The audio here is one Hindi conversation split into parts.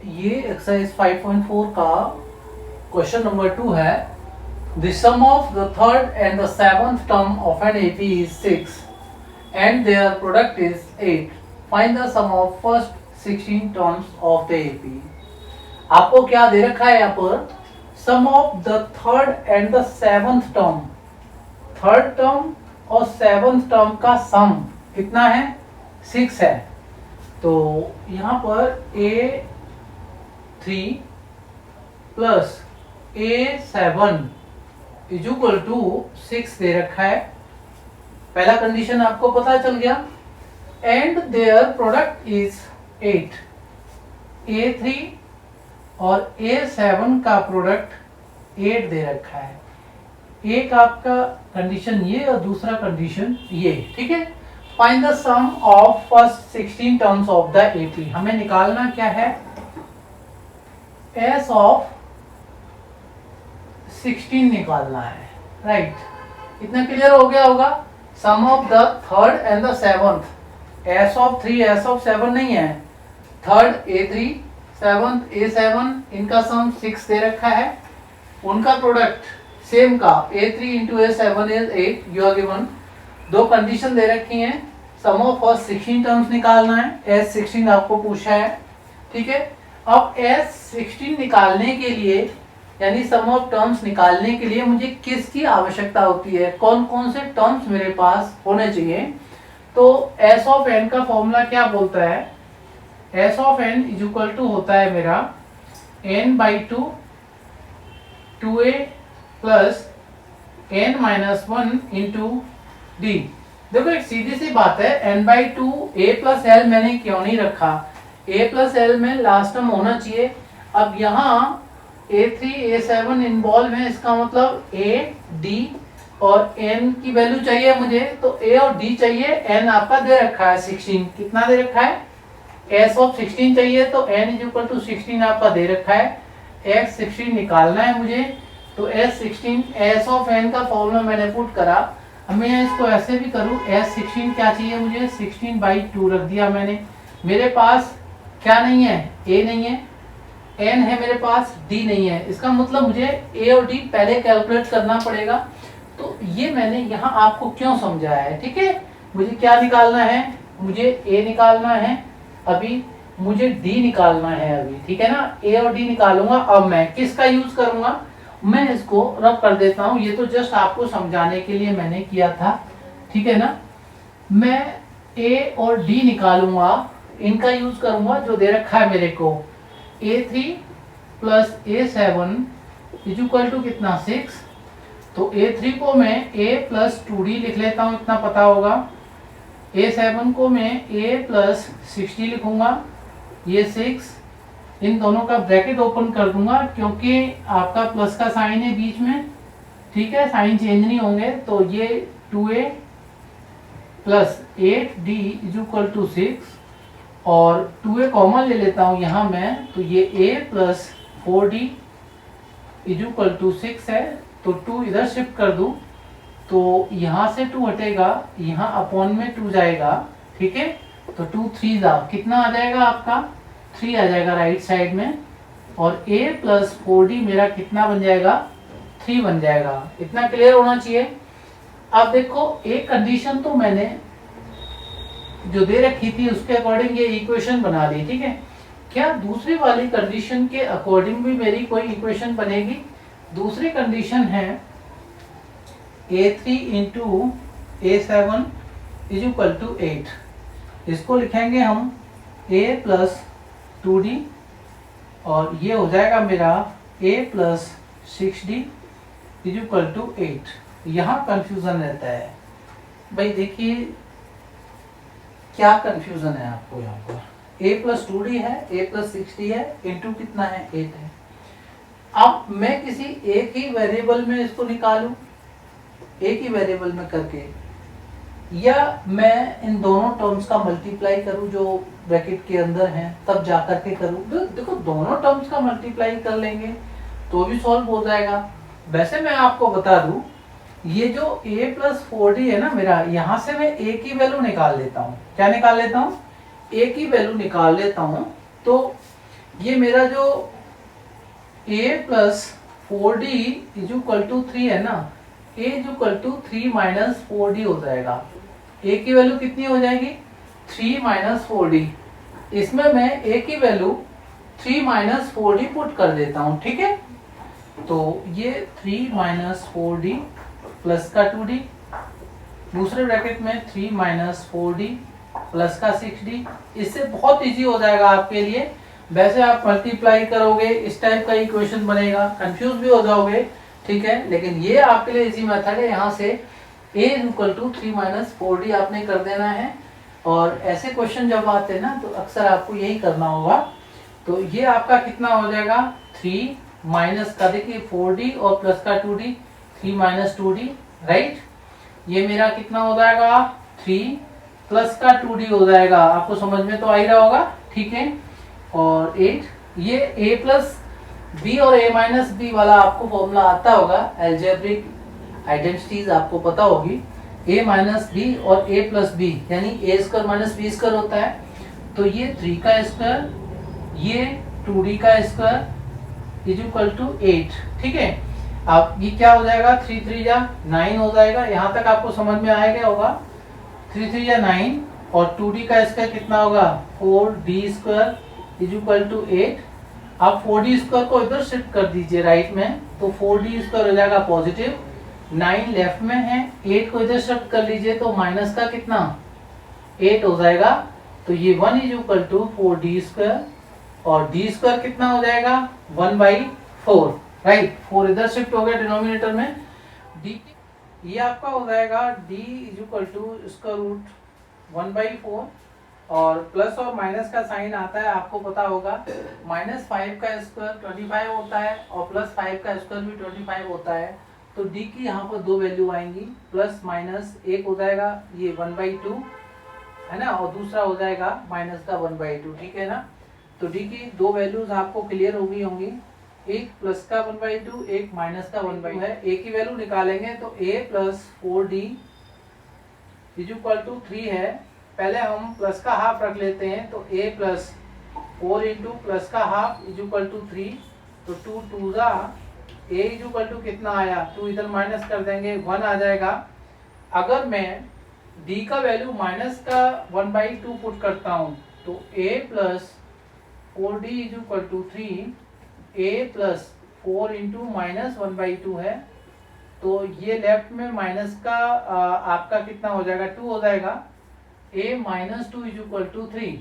ये एक्सरसाइज 5.4 का क्वेश्चन नंबर 2 है। The sum of the third and the seventh term of an AP is 6 and their product is 8। Find the sum of first 16 terms of the AP. आपको क्या दे रखा है यहाँ पर? Sum of the third and the seventh term. Third term और सेवंथ टर्म का सम कितना है? 6 है। तो यहाँ पर A3 plus A7 is equal to 6 दे रखा है। पहला कंडीशन आपको पता चल गया। And their product is 8। A3 और A7 का प्रोडक्ट 8 दे रखा है। एक आपका कंडीशन ये और दूसरा कंडीशन ये, ठीक है। Find the sum of first 16 terms of the AP. हमें निकालना क्या है? एस ऑफ 16 निकालना है, राइट। इतना क्लियर हो गया होगा। Sum of the third and the seventh. S of 3 S of 7 नहीं है। थर्ड A3 सेवंथ A7 इनका सम 6 दे रखा है। उनका प्रोडक्ट सेम का A3 into A7 is 8। You are given. दो कंडीशन दे रखी हैं। सम ऑफ फर्स्ट 16 टर्म्स निकालना है। S16 आपको पूछा है, ठीक है। अब S16 निकालने के लिए यानी सम ऑफ टर्म्स निकालने के लिए मुझे किसकी आवश्यकता होती है? कौन कौन से टर्म्स मेरे पास होने चाहिए? तो S ऑफ n का फॉर्मूला क्या बोलता है? S of n is equal to होता है मेरा n/2 2a plus n-1 into D. देखो एक सीधी सी बात है, n/2 a प्लस l मैंने क्यों नहीं रखा? a प्लस l में लास्ट टर्म होना चाहिए। अब यहाँ A3 A7 इन्वॉल्व है, इसका मतलब a d और n की वैल्यू चाहिए मुझे, तो a और d चाहिए। n आपका दे रखा है 16। कितना दे रखा है? s ऑफ 16 चाहिए, तो n इज इक्वल टू 16 आपका दे रखा है। x 16 निकालना है मुझे, तो S16 S ऑफ n का फॉर्मूला मैंने पुट करा। अब मैं इसको ऐसे भी करूँ, S16 क्या चाहिए मुझे? 16/2 रख दिया मैंने। मेरे पास क्या नहीं है? A नहीं है, n है मेरे पास, D नहीं है। इसका मतलब मुझे A और D पहले कैलकुलेट करना पड़ेगा। तो ये मैंने यहाँ आपको क्यों समझाया है, ठीक है। मुझे क्या निकालना है? मुझे A निकालना है अभी, मुझे D निकालना है अभी, ठीक है ना। A और D निकालूंगा। अब मैं किसका यूज करूंगा? मैं इसको रब कर देता हूं। ये तो जस्ट आपको समझाने के लिए मैंने किया था, ठीक है ना। मैं A और D निकालूंगा, इनका यूज करूंगा जो दे रखा है मेरे को। A3 plus A7 is equal to कितना? 6। तो A3 को मैं A प्लस 2D लिख लेता हूं, इतना पता होगा। A7 को मैं A प्लस 60 लिखूंगा, ये 6। इन दोनों का ब्रैकेट ओपन कर दूंगा क्योंकि आपका प्लस का साइन है बीच में, ठीक है। साइन चेंज नहीं होंगे। तो ये 2a plus 8d is equal to 6 और 2a कॉमन ले लेता हूँ यहाँ मैं, तो ये a plus 4d is equal to 6 है। तो 2 इधर शिफ्ट कर दूँ तो यहाँ से 2 हटेगा, यहाँ अपॉन में 2 जाएगा, ठीक है। तो 2 3 कितना आ जाएगा आपका? 3 आ जाएगा राइट साइड में। और a प्लस 4d मेरा कितना बन जाएगा? 3 बन जाएगा। इतना क्लियर होना चाहिए। अब देखो एक कंडीशन तो मैंने जो दे रखी थी उसके अकॉर्डिंग ये इक्वेशन बना ली, ठीक है। क्या दूसरी वाली कंडीशन के अकॉर्डिंग भी मेरी कोई इक्वेशन बनेगी? दूसरी कंडीशन है A3 into A7 is equal to 8। इसको लिखेंगे हम a प्लस 2d और ये हो जाएगा मेरा a plus 6d is equal to 8। यहाँ कंफ्यूजन रहता है भाई। देखिए क्या कंफ्यूजन है आपको यहाँ पर? a प्लस 2d है, a प्लस 6d है, इंटू कितना है? 8 है। अब मैं किसी एक ही वेरिएबल में इसको निकालूं, एक ही वेरिएबल में करके, या मैं इन दोनों टर्म्स का मल्टीप्लाई करूं जो ब्रैकेट के अंदर हैं, तब जा करके करूं। देखो दोनों टर्म्स का मल्टीप्लाई कर लेंगे तो भी सॉल्व हो जाएगा। वैसे मैं आपको बता दूं, ये जो a प्लस 4d है ना मेरा, यहाँ से मैं a की वैल्यू निकाल लेता हूँ। क्या निकाल लेता हूँ? a की वैल्यू निकाल लेता हूँ। तो ये मेरा जो a plus 4d is equal to 3 है ना, a is equal to 3 minus 4d हो जाएगा। a की वैल्यू कितनी हो जाएगी 3 माइनस 4d। इसमें मैं a की वैल्यू 3 माइनस 4d पुट कर देता हूं, ठीक है। तो ये 3 माइनस 4d प्लस का 2d, दूसरे ब्रैकेट में 3 माइनस 4d प्लस का 6d। इससे बहुत इजी हो जाएगा आपके लिए। वैसे आप मल्टीप्लाई करोगे इस टाइप का इक्वेशन बनेगा, कंफ्यूज भी हो जाओगे, ठीक है। लेकिन ये आपके लिए इजी मेथड है। यहाँ से a equal to 3 minus 4d आपने कर देना है। और ऐसे क्वेश्चन जब आते हैं ना तो अक्सर आपको यही करना होगा। तो ये आपका कितना हो जाएगा 3 माइनस का देखिए 4d और प्लस का 2d, 3 माइनस 2d, राइट। ये मेरा कितना हो जाएगा 3 प्लस का 2d हो जाएगा। आपको समझ में तो आ ही रहा होगा, ठीक है। और 8, ये a प्लस b और a माइनस b वाला आपको फॉर्मूला आता होगा, एल्जेब्रिक आइडेंटिटीज आपको पता होगी। a माइनस b और a प्लस b यानी a square minus b square होता है। तो ये 3 का स्क्वायर, ये 2d का स्क्वायर इज इक्वल टू 8, ठीक है। अब ये क्या हो जाएगा 3 3 या 9 हो जाएगा। यहाँ तक आपको समझ में आ गया होगा। 3 3 या 9 और 2d का स्क्वायर कितना होगा 4d square is equal to 8। आप 4d स्क्वायर को इधर शिफ्ट कर दीजिए राइट में, तो 4d स्क्वायर हो जाएगा पॉजिटिव, 9 लेफ्ट में है, 8 को इधर शिफ्ट कर लीजिए तो माइनस का कितना 8 हो जाएगा। तो ये 1 is equal to 4d square और d स्क्वायर कितना हो जाएगा 1/4, राइट। 4 इधर शिफ्ट हो गया डिनोमिनेटर में। d ये आपका हो जाएगा d is equal to square root 1/4 और प्लस और माइनस का साइन आता है आपको पता होगा। -5 का स्क्वायर 25 होता है और प्लस 5 का स्क्वायर भी 25 होता है। तो d की यहाँ पर दो वैल्यू आएंगी, प्लस माइनस एक हो जाएगा ये 1/2 है ना, और दूसरा हो जाएगा माइनस का 1/2, ठीक है ना। तो d की दो वैल्यूज आपको क्लियर हो गई होंगी, एक प्लस का 1/2, एक माइनस का 1/2 है। a की वैल्यू निकालेंगे तो a plus 4d is equal to 3 है। पहले हम प्लस का हाफ रख लेते हैं, तो a प्लस 4 इंटू प्लस का हाफ इज इक्वल टू 3। तो 2 2 जा a इज इक्वल टू कितना आया 2, इधर माइनस कर देंगे 1 आ जाएगा। अगर मैं d का वैल्यू माइनस का 1/2 पुट करता हूं तो a plus 4d is equal to 3, a plus 4 into minus 1/2 है। तो ये लेफ्ट में माइनस का आपका कितना हो जाएगा 2 हो जाएगा। a minus 2 is equal to 3,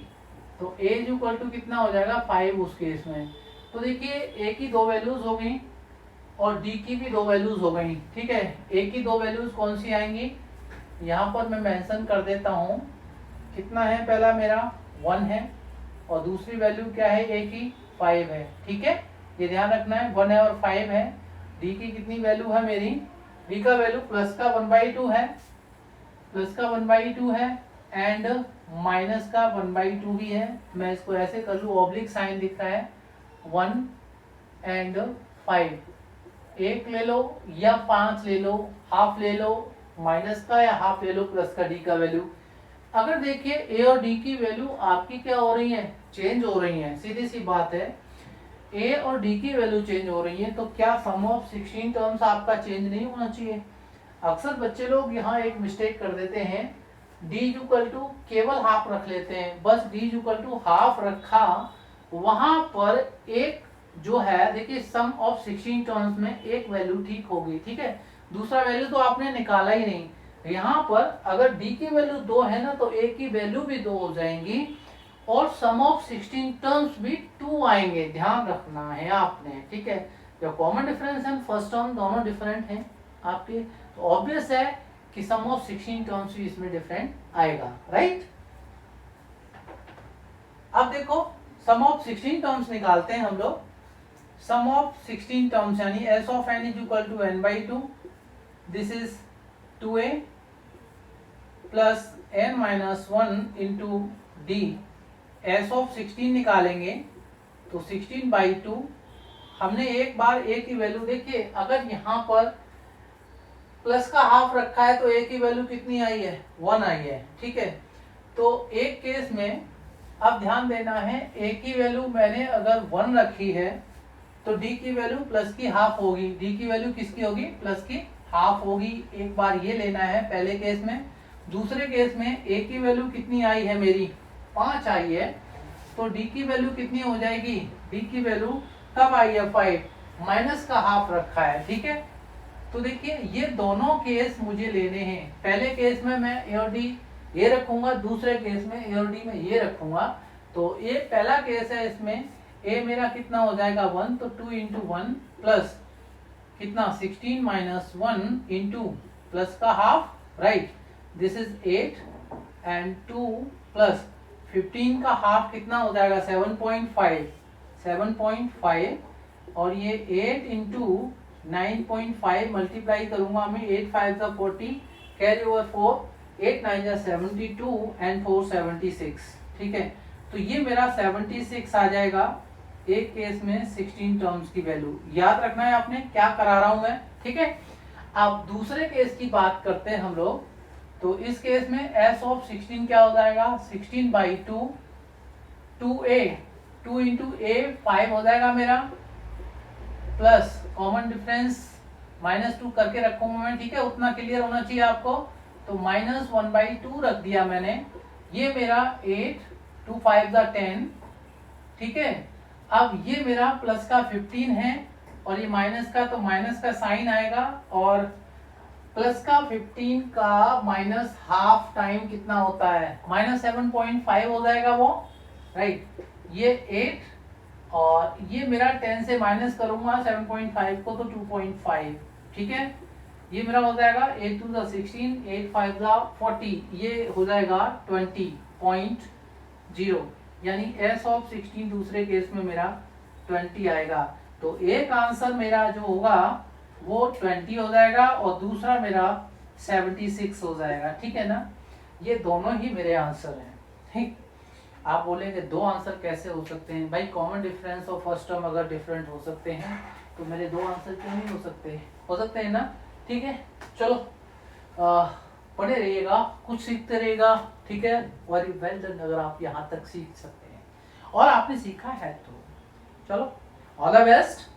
तो a इज इक्वल टू कितना हो जाएगा 5 उस केस में। तो देखिए a की दो वैल्यूज हो गई और d की भी दो वैल्यूज हो गई, ठीक है। a की दो वैल्यूज कौन सी आएंगी यहाँ पर मैं मेंशन कर देता हूँ। कितना है, पहला मेरा 1 है और दूसरी वैल्यू क्या है a की 5 है, ठीक है। ये ध्यान रखना है 1 है और 5 है। d की कितनी वैल्यू है मेरी, d का वैल्यू प्लस का 1/2 है, प्लस का 1/2 है एंड माइनस का 1/2 भी है। मैं इसको ऐसे कर लूँ, ऑब्लिक साइन दिख रहा है 1 एंड 5, एक ले लो या 5 ले लो, हाफ ले लो माइनस का या हाफ ले लो प्लस का d का वैल्यू। अगर देखिए a और d की वैल्यू आपकी क्या हो रही है, चेंज हो रही है, सीधी सी बात है। a और d की वैल्यू चेंज हो रही है तो क्या सम ऑफ 16 टर्म्स आपका चेंज नहीं होना चाहिए। अक्सर बच्चे लोग यहाँ एक मिस्टेक कर देते हैं, d इक्वल टू केवल हाफ रख लेते हैं, बस d इक्वल टू हाफ रखा, वहां पर एक जो है देखिए सम ऑफ 16 टर्म्स में एक वैल्यू ठीक होगी, ठीक है। दूसरा वैल्यू तो आपने निकाला ही नहीं। यहाँ पर अगर d की वैल्यू 2 है ना तो a की वैल्यू भी 2 हो जाएंगी और सम ऑफ 16 टर्म्स भी 2 आएंगे, ध्यान रखना है आपने, ठीक है। जो कॉमन डिफरेंस है फर्स्ट टर्म दोनों डिफरेंट हैं आपके, तो ऑब्वियस है कि सम ऑफ 16 टर्म्स भी इसमें डिफरेंट आएगा, राइट। अब देखो सम ऑफ 16 टर्म्स निकालते हैं हम लोग। सम ऑफ 16 टर्म्स यानी s of n is equal to n/2, this is 2a plus n minus 1 into d। s ऑफ 16 निकालेंगे तो 16/2। हमने एक बार a की वैल्यू देखिए, अगर यहाँ पर प्लस का हाफ रखा है तो a की वैल्यू कितनी आई है 1 आई है, ठीक है। तो एक केस में अब ध्यान देना है, a की वैल्यू मैंने अगर 1 रखी है तो d की वैल्यू प्लस की हाफ होगी। d की वैल्यू किसकी होगी? प्लस की हाफ होगी। एक बार ये लेना है पहले केस में। दूसरे केस में a की वैल्यू कितनी आई है मेरी? 5 आई है, तो d की वैल्यू कितनी हो जाएगी? d की वैल्यू कब आई है? 5, माइनस का हाफ रखा है, ठीक है। तो देखिए ये दोनों केस मुझे लेने हैं। पहले केस में मैं a और d ये रखूंगा, दूसरे केस में a और d में ये रखूंगा। तो ये पहला केस है, इसमें a मेरा कितना हो जाएगा? 1, तो 2 इंटू 1 प्लस कितना? 16 माइनस 1 इंटू प्लस का half, right, this is 8 and 2 plus 15 का हाफ कितना हो जाएगा? 7.5 और ये 8 इंटू 9.5 मल्टीप्लाई करूंगा मैं, 8 5 जा 40, कैरी ओवर 4, 8 9 जा 72 एंड 4 76, ठीक है। तो ये मेरा 76 आ जाएगा एक केस में 16 टर्म्स की वैल्यू। याद रखना है आपने क्या करा रहा हूं मैं, ठीक है। अब दूसरे केस की बात करते हैं हम लोग। तो इस केस में s ऑफ 16 क्या हो जाएगा? 16 बाई 2, 2a, 2 इंटू a 5 हो जाएगा मेरा, प्लस कॉमन डिफरेंस -2 करके रखूंगा मैं, ठीक है, उतना क्लियर होना चाहिए आपको। तो -1/2 रख दिया मैंने। ये मेरा 8, 2 5 जा 10, ठीक है। अब ये मेरा प्लस का 15 है और ये माइनस का, तो माइनस का साइन आएगा और प्लस का 15 का माइनस हाफ टाइम कितना होता है? -7.5 हो जाएगा वो, राइट। ये 8 और ये मेरा 10 से माइनस करूंगा 7.5 को, तो 2.5, ठीक है। ये मेरा हो जाएगा 8 2 16, 8 5 40, ये हो जाएगा 20.0, यानी s ऑफ 16 दूसरे केस में मेरा 20 आएगा। तो एक आंसर मेरा जो होगा वो 20 हो जाएगा और दूसरा मेरा 76 हो जाएगा, ठीक है ना। ये दोनों ही मेरे आंसर हैं, ठीक। आप बोलेंगे दो आंसर कैसे हो सकते हैं? भाई कॉमन डिफरेंस और फर्स्ट टर्म अगर डिफरेंट हो सकते हैं तो मेरे दो आंसर क्यों नहीं हो सकते? हो सकते हैं ना, ठीक है। चलो पढ़े रहिएगा, कुछ सीखते रहेगा, ठीक है। वेरी वेल डन अगर आप यहाँ तक सीख सकते हैं और आपने सीखा है तो चलो, ऑल द बेस्ट।